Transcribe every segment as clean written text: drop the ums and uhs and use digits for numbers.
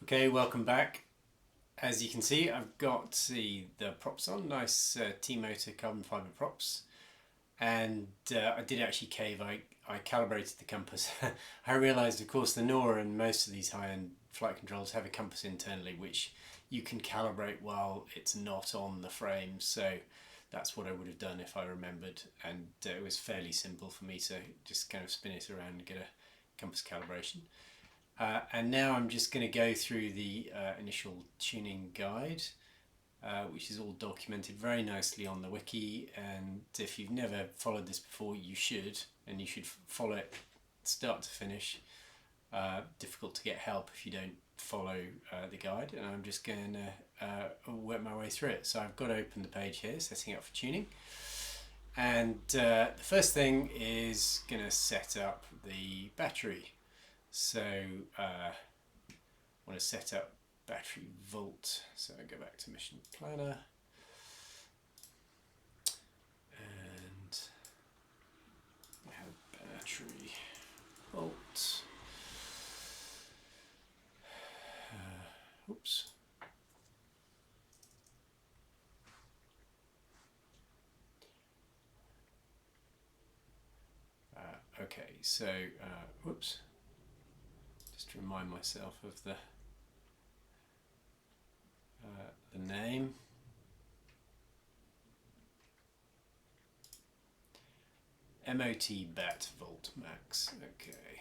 Okay, welcome back. As you can see, I've got the props on, nice T-Motor carbon fibre props, and I did actually cave. I calibrated the compass. I realised, of course, the NORA and most of these high-end flight controls have a compass internally, which you can calibrate while it's not on the frame. So that's what I would have done if I remembered, and it was fairly simple for me to just kind of spin it around and get a compass calibration. And now I'm just going to go through the initial tuning guide, which is all documented very nicely on the wiki. And if you've never followed this before, you should, and you should follow it start to finish. Difficult to get help if you don't follow the guide, and I'm just going to work my way through it. So I've got to open the page here, setting up for tuning. And the first thing is going to set up the battery. So I want to set up battery volt. So I go back to Mission Planner and we have battery volt. Oops. Okay, so whoops. Just to remind myself of the name. MOT bat volt max. Okay.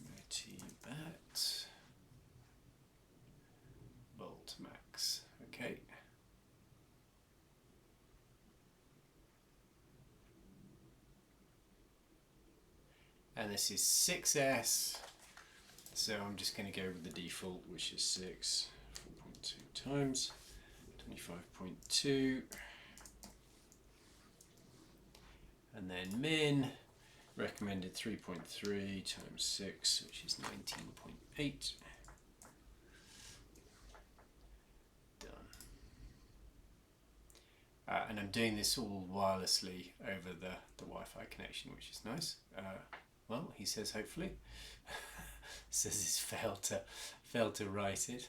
MOT bat volt max. Okay. And this is 6S, so I'm just going to go with the default, which is 6, 4.2 times 25.2, and then min, recommended 3.3 times 6, which is 19.8. Done. And I'm doing this all wirelessly over the Wi-Fi connection, which is nice. Well, he says hopefully. Says he's failed to write it.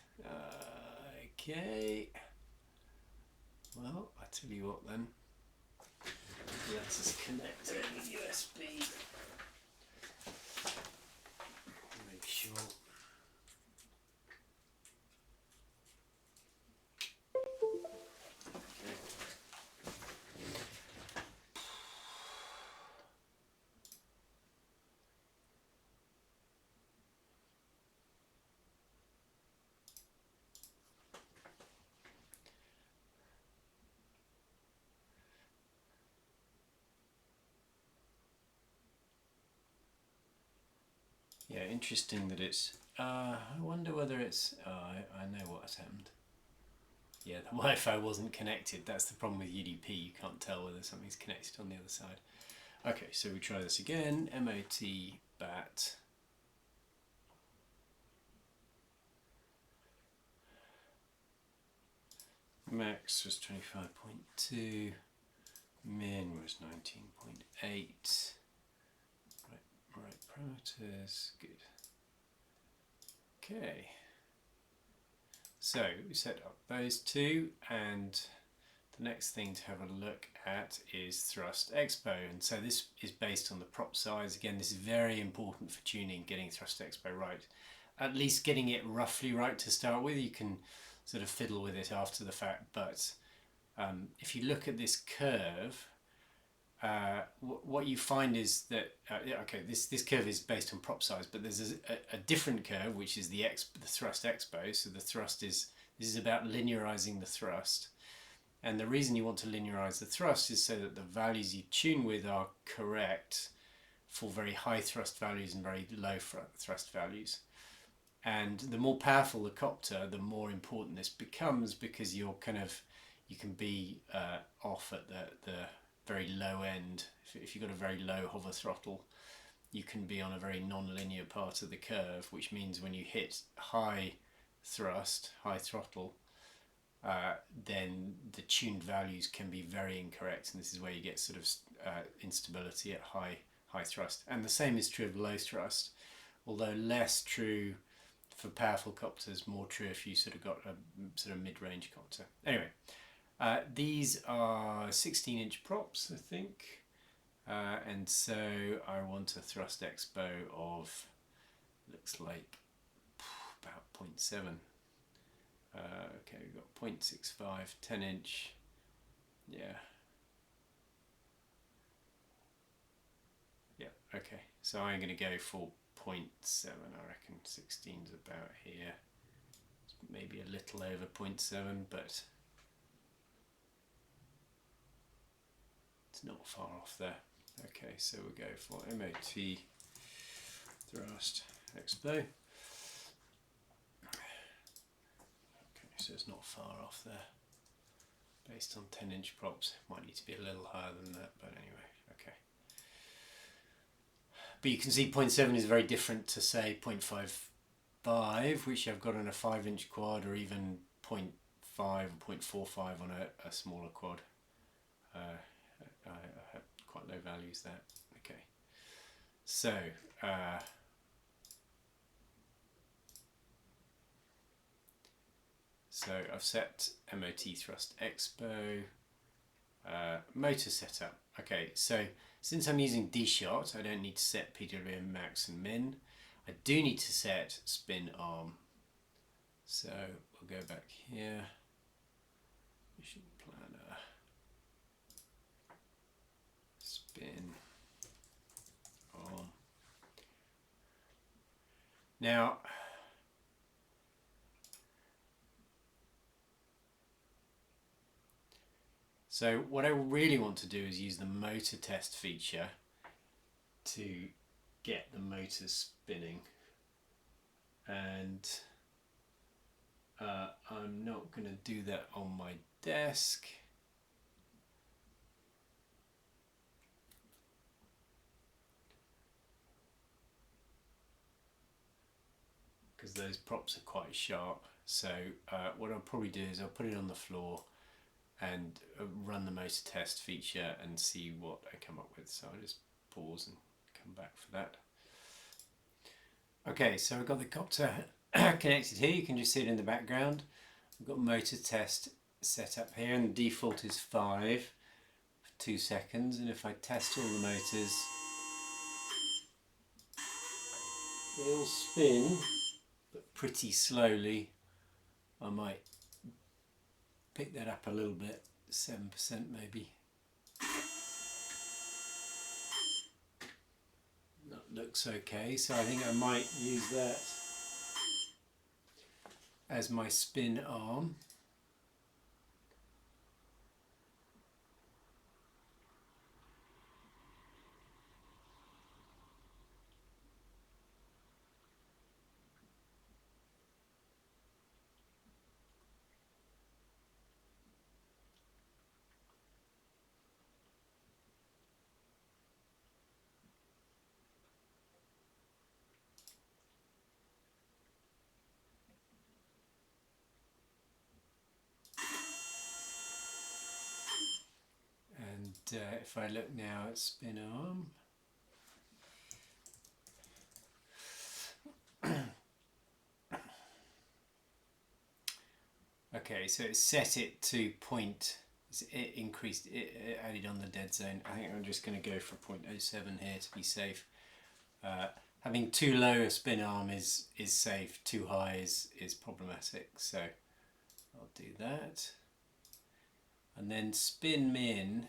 Okay. Well, I tell you what then. Let's just connect it with USB. Make sure. Yeah, interesting that it's. I wonder whether it's. I know what has happened. Yeah, the Wi-Fi wasn't connected. That's the problem with UDP. You can't tell whether something's connected on the other side. Okay, so we try this again. MOT bat. Max was 25.2. Min was 19.8. Right parameters, good. Okay, so we set up those two, and the next thing to have a look at is thrust expo, and so this is based on the prop size. Again, this is very important for tuning, getting thrust expo right, at least getting it roughly right to start with. You can sort of fiddle with it after the fact, but if you look at this curve, what you find is that okay, this curve is based on prop size, but there's a different curve, which is the thrust expo. So the thrust this is about linearizing the thrust, and the reason you want to linearize the thrust is so that the values you tune with are correct for very high thrust values and very low thrust values. And the more powerful the copter, the more important this becomes, because you can be off at the very low end. If you've got a very low hover throttle, you can be on a very non-linear part of the curve, which means when you hit high thrust, high throttle, then the tuned values can be very incorrect, and this is where you get sort of instability at high thrust. And the same is true of low thrust, although less true for powerful copters, more true if you sort of got a sort of mid-range copter. Anyway, these are 16-inch props, I think, and so I want a thrust expo of, looks like about 0.7. Okay, we've got 0.65, 10-inch, yeah. Yeah, okay, so I'm going to go for 0.7, I reckon 16's about here, maybe a little over 0.7, but it's not far off there. Okay, so we'll go for MOT thrust expo. Okay, so it's not far off there. Based on 10-inch props, might need to be a little higher than that, but anyway, okay. But you can see 0.7 is very different to say 0.55, which I've got on a 5-inch quad, or even 0.5 or 0.45 on a smaller quad. I have quite low values there. Okay, so I've set MOT thrust expo, motor setup. Okay, so since I'm using D-shot, I don't need to set PWM max and min. I do need to set spin arm. So we'll go back here. Mission planner. Spin arm. Now, so what I really want to do is use the motor test feature to get the motor spinning, and I'm not going to do that on my desk. Because those props are quite sharp, so what I'll probably do is I'll put it on the floor and run the motor test feature and see what I come up with. So I'll just pause and come back for that. Okay, so I've got the copter connected here. You can just see it in the background. I've got motor test set up here, and the default is 5 for 2 seconds. And if I test all the motors, they all spin, but pretty slowly. I might pick that up a little bit, 7% maybe. That looks okay, so I think I might use that as my spin arm. And if I look now at spin arm, okay, so it set it to it increased, it added on the dead zone. I think I'm just going to go for 0.07 here to be safe. Having too low a spin arm is safe, too high is problematic, so I'll do that. And then spin min.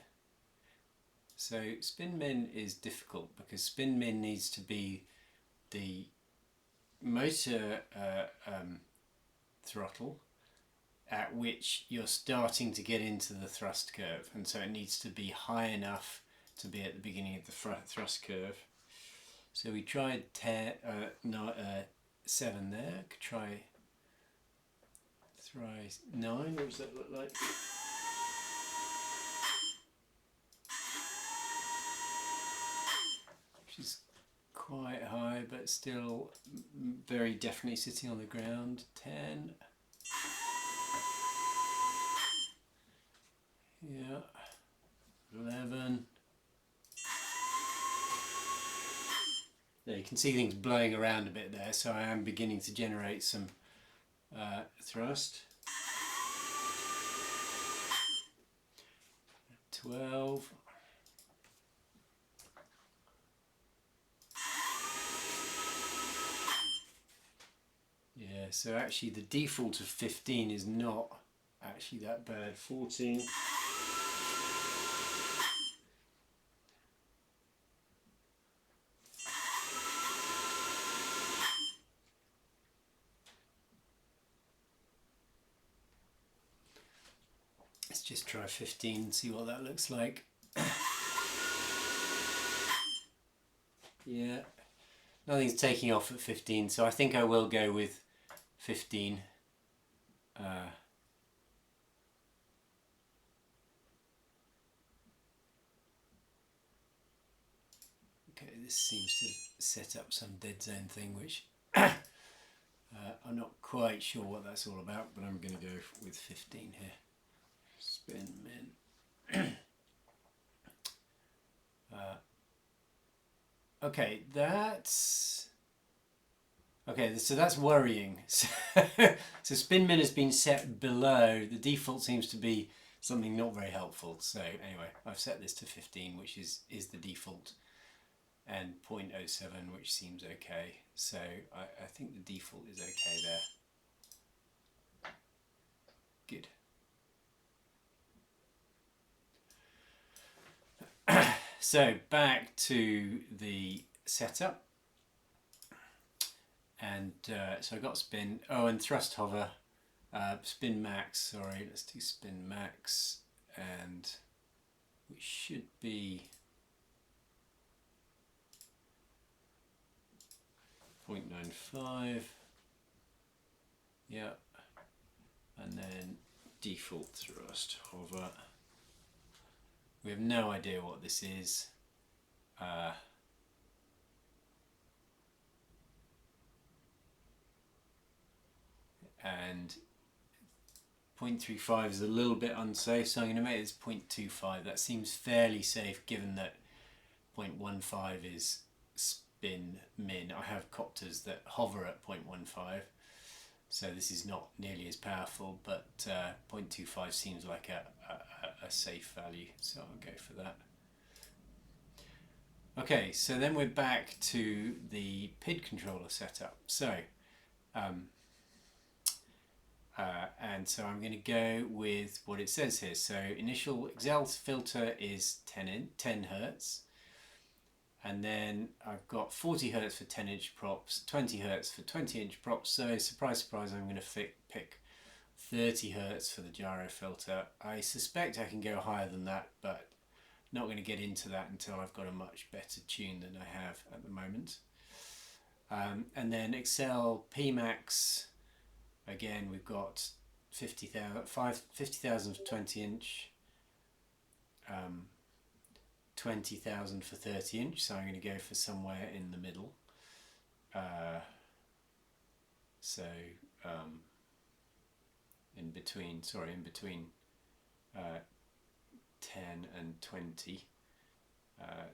So spin min is difficult because spin min needs to be the motor throttle at which you're starting to get into the thrust curve, and so it needs to be high enough to be at the beginning of the thrust curve. So we tried 7 there. Could try 9. What does that look like? Which is quite high, but still very definitely sitting on the ground. 10. Yeah. 11. There you can see things blowing around a bit there, so I am beginning to generate some thrust. 12. Yeah, so actually the default of 15 is not actually that bad. 14. Let's just try 15 and see what that looks like. Yeah, nothing's taking off at 15, so I think I will go with 15. Okay, this seems to set up some dead zone thing, which I'm not quite sure what that's all about, but I'm going to go with 15 here. Spin min. Okay, that's okay. So that's worrying. So spin min has been set below. The default seems to be something not very helpful. So anyway, I've set this to 15, which is the default, and 0.07, which seems okay. So I think the default is okay there. Good. So back to the setup, and so I got spin, and thrust hover, spin max, sorry, let's do spin max, and we should be 0.95, yeah, and then default thrust hover. We have no idea what this is. And 0.35 is a little bit unsafe, so I'm going to make this 0.25. That seems fairly safe given that 0.15 is spin min. I have copters that hover at 0.15, so this is not nearly as powerful, but 0.25 seems like a safe value, so I'll go for that. Okay, so then we're back to the PID controller setup. So, and so I'm going to go with what it says here. So initial Excel filter is 10 Hertz, and then I've got 40 Hertz for 10-inch props, 20 Hertz for 20-inch props. So surprise, surprise, I'm going to pick 30 Hertz for the gyro filter. I suspect I can go higher than that, but not going to get into that until I've got a much better tune than I have at the moment. And then Excel Pmax, again we've got 50,000 for 20-inch, 20,000 for 30-inch, so I'm going to go for somewhere in the middle. In between 10 and 20,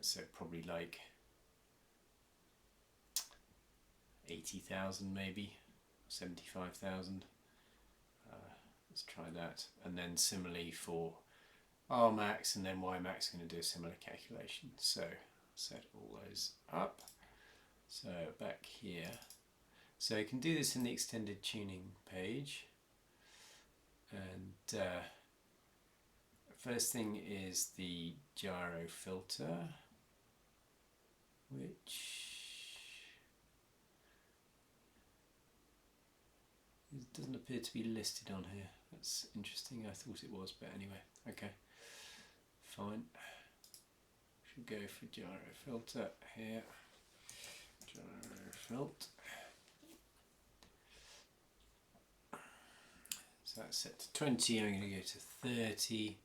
so probably like 80,000 maybe, 75,000. Let's try that, and then similarly for R max and then Y max, I'm going to do a similar calculation. So set all those up. So back here, so you can do this in the extended tuning page, and first thing is the gyro filter, which doesn't appear to be listed on here. That's interesting. I thought it was, but anyway, okay, fine. Should go for gyro filter here. Gyro filter. So that's set to 20. I'm going to go to 30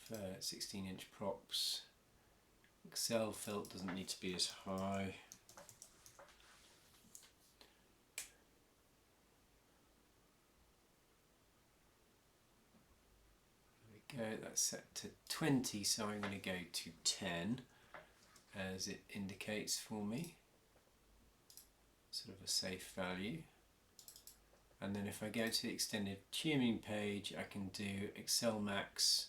for 16-inch props. Excel filter doesn't need to be as high. There we go, that's set to 20, so I'm going to go to 10 as it indicates for me. sort of a safe value. And then if I go to the extended tuning page, I can do Excel Max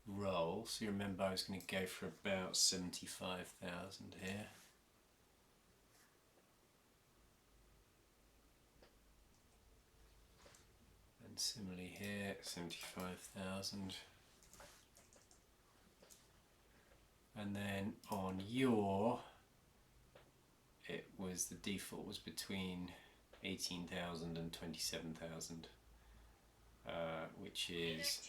roll. So you remember I was going to go for about 75,000 here. And similarly here, 75,000. And then on your, it was, the default was between 18,000 and 27,000, which is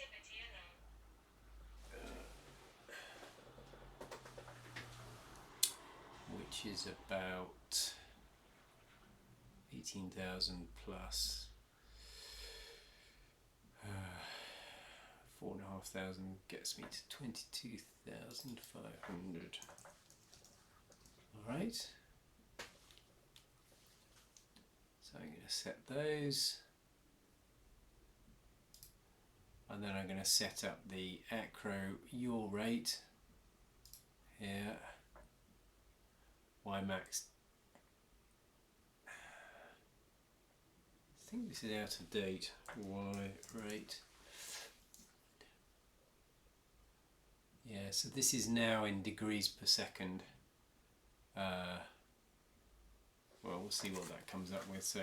about 18,000 plus 4,500 gets me to 22,500. All right. So I'm going to set those, and then I'm going to set up the acro yaw rate here. Ymax. I think this is out of date. Y rate. Yeah, so this is now in degrees per second. Well, we'll see what that comes up with. So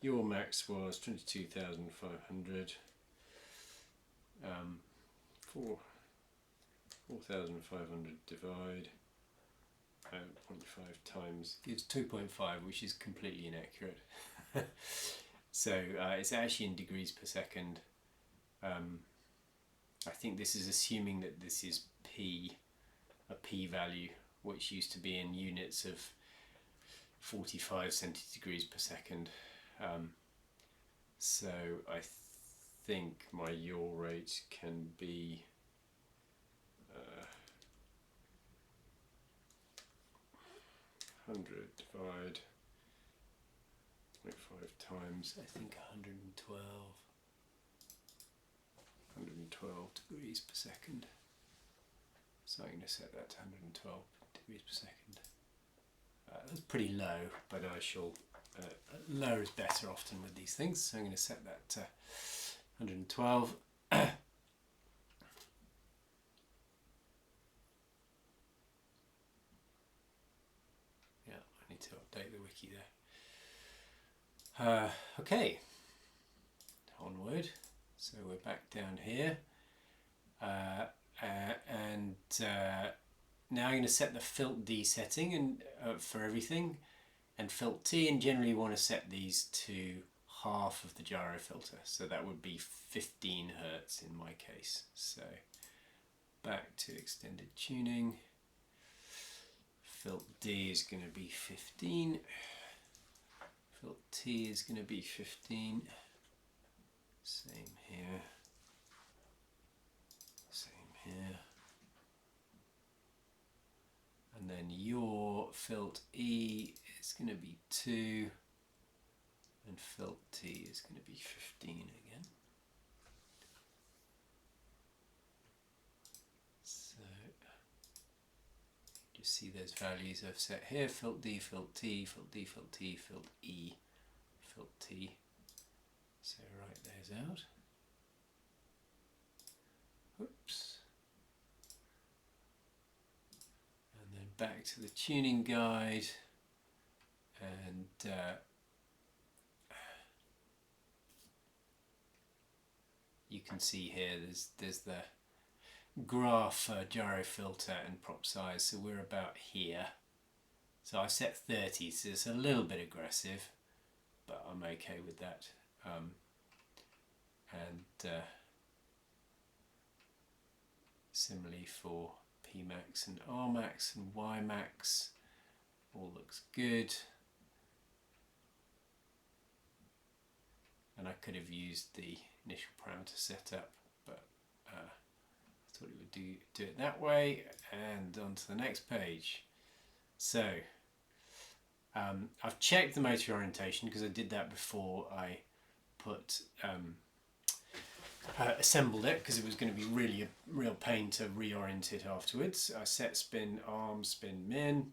your max was 22,500. 4,500 divide 0.5 times gives 2.5, which is completely inaccurate. So it's actually in degrees per second. I think this is assuming that this is p, a p value, which used to be in units of 45 centidegrees per second. So I think my yaw rate can be 100 divide 0.5 times, I think 112 degrees per second. So I'm going to set that to 112 degrees per second. That's pretty low, but I shall, low is better often with these things, so I'm going to set that to 112. Yeah, I need to update the wiki there. Okay, onward. So we're back down here, and now I'm going to set the Filt D setting and for everything, and Filt T, and generally you want to set these to half of the gyro filter, so that would be 15 Hertz in my case. So back to extended tuning. Filt D is going to be 15. Filt T is going to be 15. Same here. Same here. And then your Filt E is going to be 2. And Filt T is going to be 15 again. So just see those values I've set here. Filt D, Filt T, Filt D, Filt T, Filt E, Filt T. So write those out. Oops. And then back to the tuning guide, and you can see here there's the graph gyro filter and prop size, so we're about here. So I set 30, so it's a little bit aggressive, but I'm okay with that. Similarly for Pmax and Rmax and Ymax, all looks good. And I could have used the initial parameter setup, but I thought it would do it that way. And on to the next page. So I've checked the motor orientation because I did that before I put assembled it, because it was going to be really a real pain to reorient it afterwards. I set spin arm, spin min,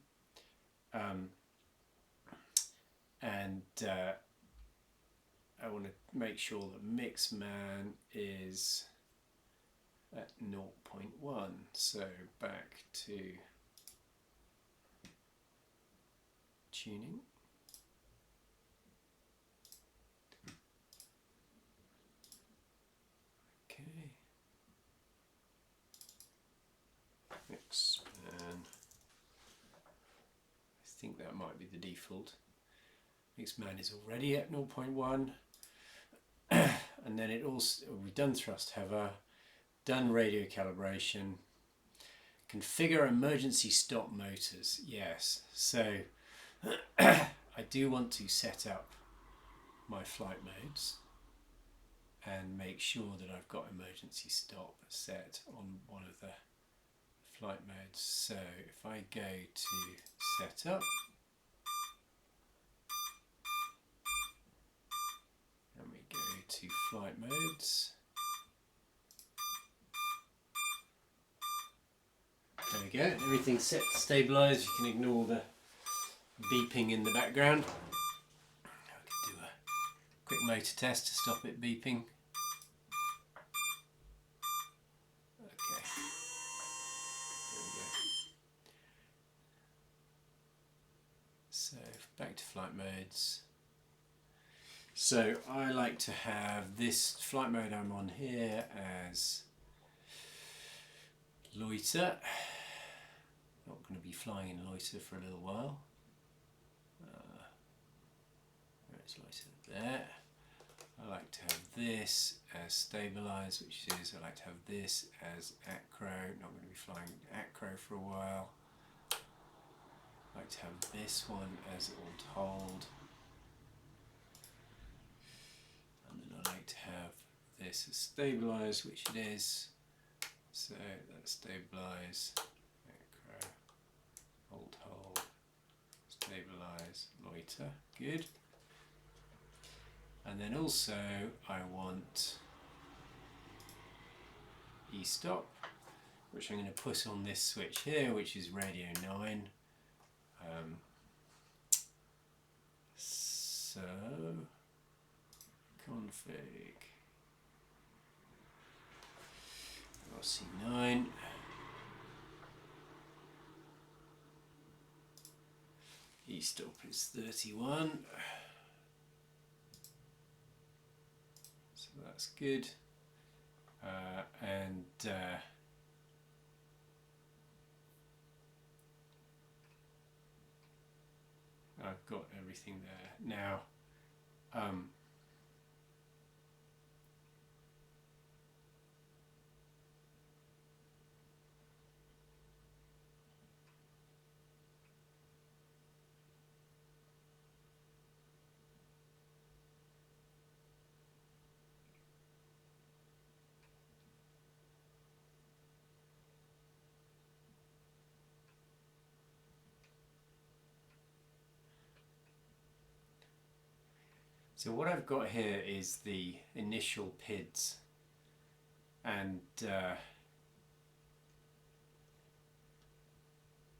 I want to make sure that mix man is at 0.1. So back to tuning. Okay. Mix man. I think that might be the default. Mix man is already at 0.1. And then it also, we've done thrust hover, done radio calibration, configure emergency stop motors. Yes, so I do want to set up my flight modes and make sure that I've got emergency stop set on one of the flight modes. So if I go to setup, and we go to flight modes, there we go, everything's set to stabilise. You can ignore the beeping in the background. I can do a quick motor test to stop it beeping. Okay, there we go. So back to flight modes. So I like to have this flight mode I'm on here as loiter. Not going to be flying in loiter for a little while. There's loiter there. I like to have this as stabilize, which is I like to have this as acro. Not going to be flying acro for a while. I like to have this one as alt hold. And then I like to have this as stabilize, which it is. So that's stabilize, acro, alt hold, stabilize, loiter. Good. And then also I want e-stop, which I'm going to put on this switch here, which is radio 9. So config RC9. E-stop is 31. So that's good. And I've got everything there. Now, so what I've got here is the initial PIDs, and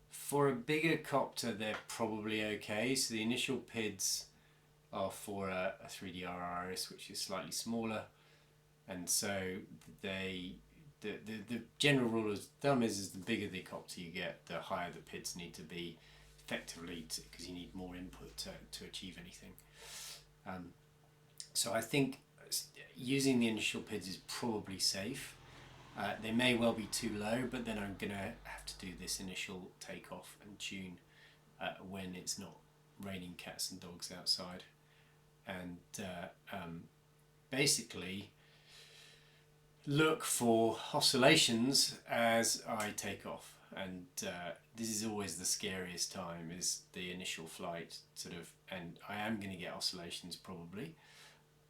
for a bigger copter they're probably okay. So the initial PIDs are for a 3DR iris, which is slightly smaller, and so the general rule of thumb is the bigger the copter you get, the higher the PIDs need to be, effectively, because you need more input to achieve anything. So I think using the initial PIDs is probably safe. They may well be too low, but then I'm going to have to do this initial takeoff and tune when it's not raining cats and dogs outside. And basically look for oscillations as I take off. And this is always the scariest time, is the initial flight sort of, and I am going to get oscillations probably,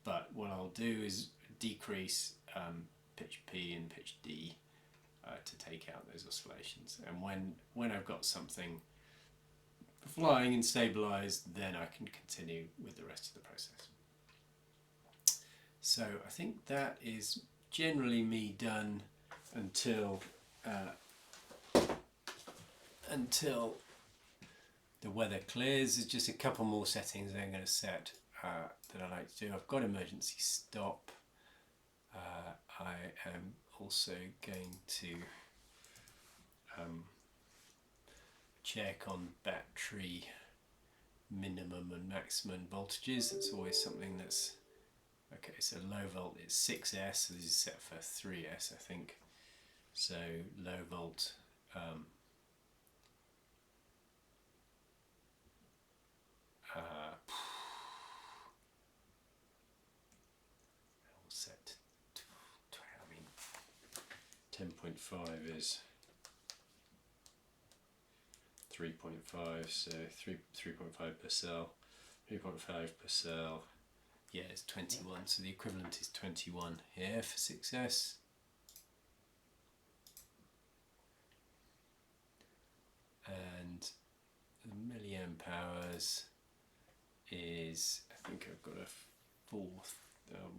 but what I'll do is decrease pitch P and pitch D to take out those oscillations, and when I've got something flying and stabilized, then I can continue with the rest of the process. So I think that is generally me done until the weather clears. There's just a couple more settings I'm going to set that I like to do. I've got emergency stop. I am also going to check on battery minimum and maximum voltages. That's always something that's okay. So low volt is 6S, so this is set for 3S, I think. So low volt set. I mean, 10.5 is 3.5, so 3.5 per cell, 3.5 per cell. Yeah, it's 21, so the equivalent is 21 here for 6S. And the milliamp hours is, I think I've got a fourth.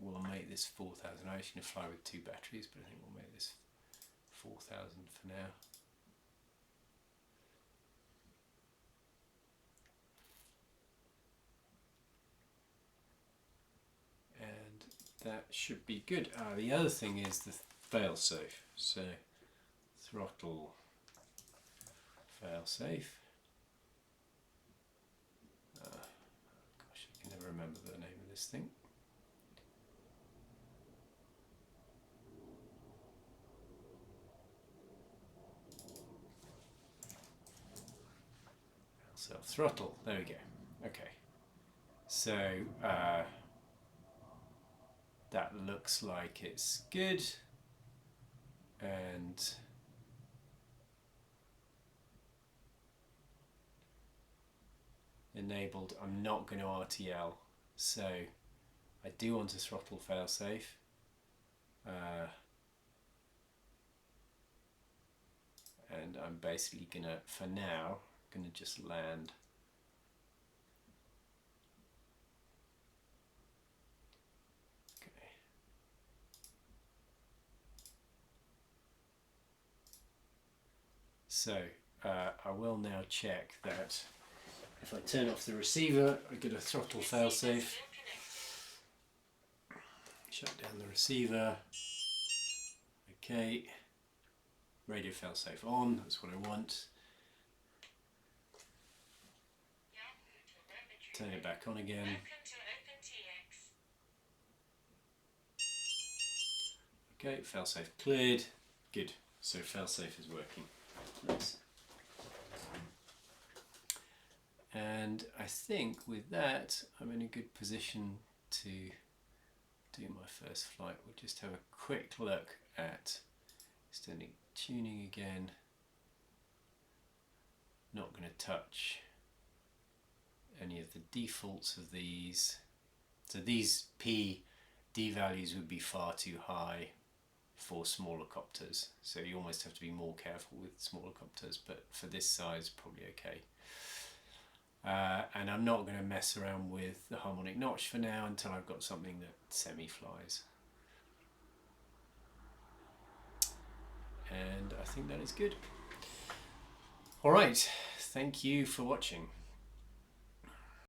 We'll make this 4,000. I'm actually going to fly with 2 batteries, but I think we'll make this 4,000 for now. And that should be good. The other thing is the failsafe. So throttle failsafe. Gosh, I can never remember the name of this thing. Self throttle. There we go. Okay. So that looks like it's good, and enabled. I'm not going to RTL, so I do want to throttle failsafe. And I'm basically gonna, for now, gonna just land. Okay. So I will now check that if I turn off the receiver, I get a throttle failsafe. Shut down the receiver. Okay. Radio failsafe on, that's what I want. Turn it back on again. Okay, failsafe cleared. Good. So failsafe is working. Nice. And I think with that, I'm in a good position to do my first flight. We'll just have a quick look at extending tuning again. Not going to touch any of the defaults of these. So these D values would be far too high for smaller copters. So you almost have to be more careful with smaller copters, but for this size, probably okay. And I'm not going to mess around with the harmonic notch for now until I've got something that semi-flies. And I think that is good. Alright, thank you for watching.